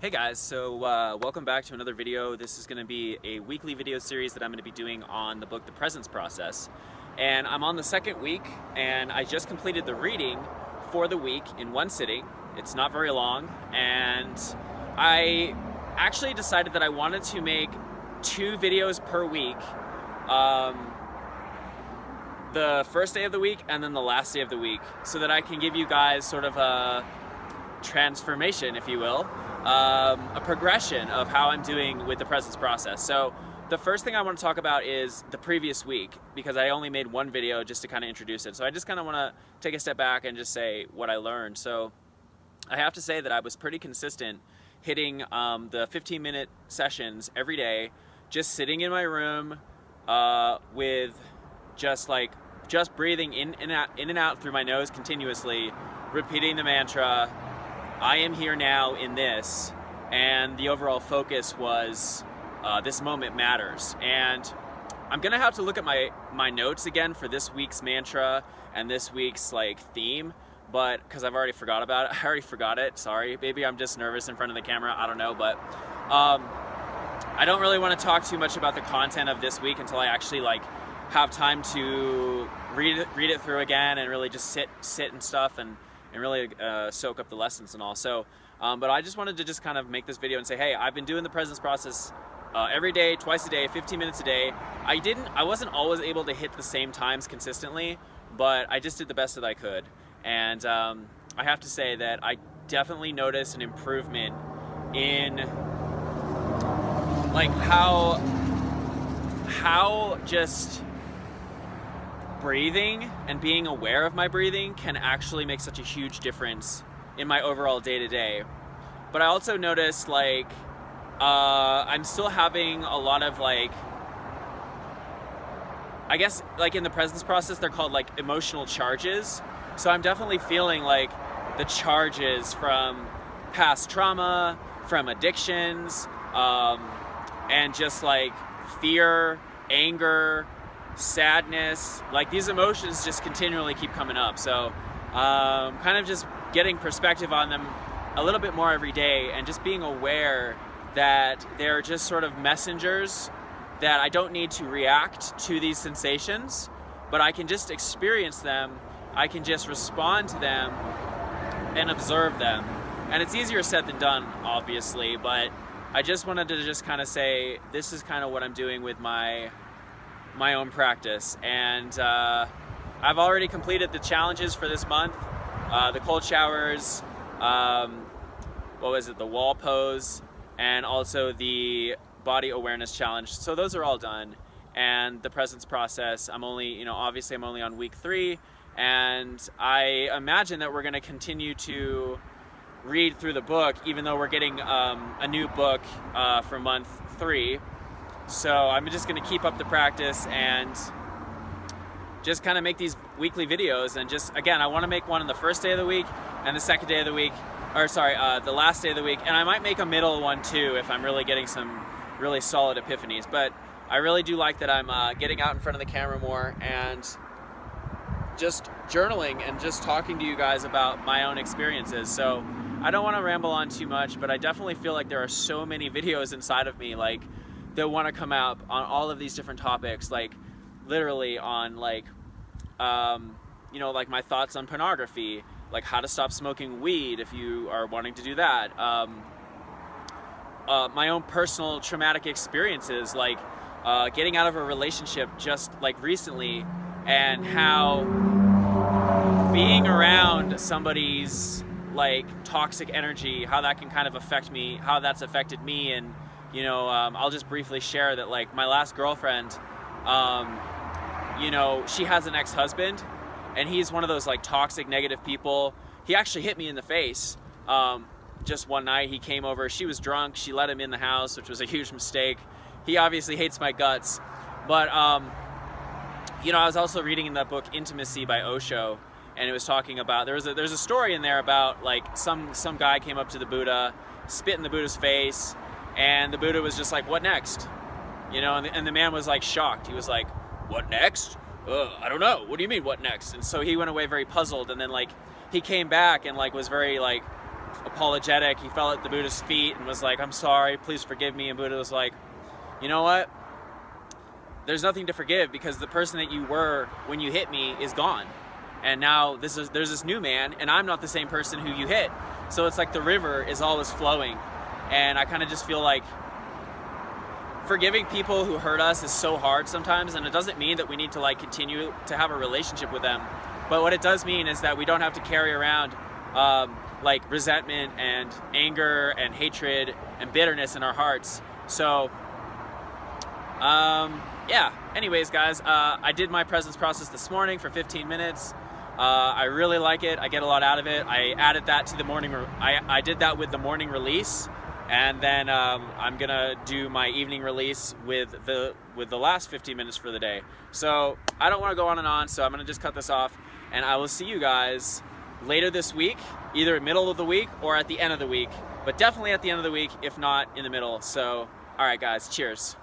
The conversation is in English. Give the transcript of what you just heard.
Hey guys, so welcome back to another video. This is going to be a weekly video series that I'm going to be doing on the book The Presence Process. And I'm on the second week, and I just completed the reading for the week in one sitting. It's not very long, and I actually decided that I wanted to make 2 videos per week. The first day of the week and then the last day of the week, so that I can give you guys sort of a transformation, if you will, a progression of how I'm doing with the presence process. So the first thing I want to talk about is the previous week, because I only made one video just to kind of introduce it. So I just kind of want to take a step back and just say what I learned. So I have to say that I was pretty consistent hitting the 15-minute sessions every day, just sitting in my room with just breathing in and out through my nose continuously, repeating the mantra, I am here now in this, and the overall focus was this moment matters. And I'm gonna have to look at my notes again for this week's mantra and this week's theme, but because I've already forgot about it. I already forgot it, sorry. Maybe I'm just nervous in front of the camera, I don't know, but I don't really want to talk too much about the content of this week until I actually have time to read it through again and really just sit and stuff and really soak up the lessons and all. So, but I just wanted to just kind of make this video and say, hey, I've been doing the presence process every day, twice a day, 15 minutes a day. I wasn't always able to hit the same times consistently, but I just did the best that I could. And I have to say that I definitely noticed an improvement in how just breathing and being aware of my breathing can actually make such a huge difference in my overall day-to-day. But I also noticed I'm still having a lot of I guess in the presence process they're called emotional charges. So I'm definitely feeling the charges from past trauma, from addictions, and just fear, anger, sadness, these emotions just continually keep coming up. So kind of just getting perspective on them a little bit more every day, and just being aware that they're just sort of messengers, that I don't need to react to these sensations, but I can just experience them, I can just respond to them and observe them. And it's easier said than done, obviously, but I just wanted to just kind of say this is kind of what I'm doing with my own practice. And I've already completed the challenges for this month, the cold showers, the wall pose, and also the body awareness challenge. So those are all done. And the presence process, I'm only on week 3, and I imagine that we're going to continue to read through the book, even though we're getting a new book for month 3. So I'm just going to keep up the practice and just kind of make these weekly videos. And just, again, I want to make one on the first day of the week and the second day of the week, the last day of the week. And I might make a middle one too if I'm really getting some really solid epiphanies. But I really do like that I'm getting out in front of the camera more and just journaling and just talking to you guys about my own experiences. So I don't want to ramble on too much, but I definitely feel like there are so many videos inside of me that want to come out on all of these different topics, literally on my thoughts on pornography, how to stop smoking weed if you are wanting to do that, my own personal traumatic experiences, getting out of a relationship just recently, and how being around somebody's toxic energy, how that can kind of affect me, how that's affected me. And I'll just briefly share that my last girlfriend, she has an ex-husband, and he's one of those toxic, negative people. He actually hit me in the face just one night. He came over, she was drunk, she let him in the house, which was a huge mistake. He obviously hates my guts. But I was also reading in that book Intimacy by Osho, and it was talking about, there's a story in there about some guy came up to the Buddha, spit in the Buddha's face, and the Buddha was just what next? And the man was shocked. He was what next? I don't know. What do you mean, what next? And so he went away very puzzled, and then he came back and was very apologetic. He fell at the Buddha's feet and was like, "I'm sorry, please forgive me." And Buddha was like, "You know what? There's nothing to forgive, because the person that you were when you hit me is gone. And now there's this new man, and I'm not the same person who you hit. So it's like the river is always flowing." And I kind of just feel like forgiving people who hurt us is so hard sometimes, and it doesn't mean that we need to like continue to have a relationship with them. But what it does mean is that we don't have to carry around like resentment and anger and hatred and bitterness in our hearts. So yeah, anyways guys, I did my presence process this morning for 15 minutes. I really like it. I get a lot out of it. I added that to the morning, I did that with the morning release, and then I'm gonna do my evening release with the last 15 minutes for the day. So I don't want to go on and on, so I'm gonna just cut this off, and I will see you guys later this week, either middle of the week or at the end of the week, but definitely at the end of the week, if not in the middle. So all right guys, cheers.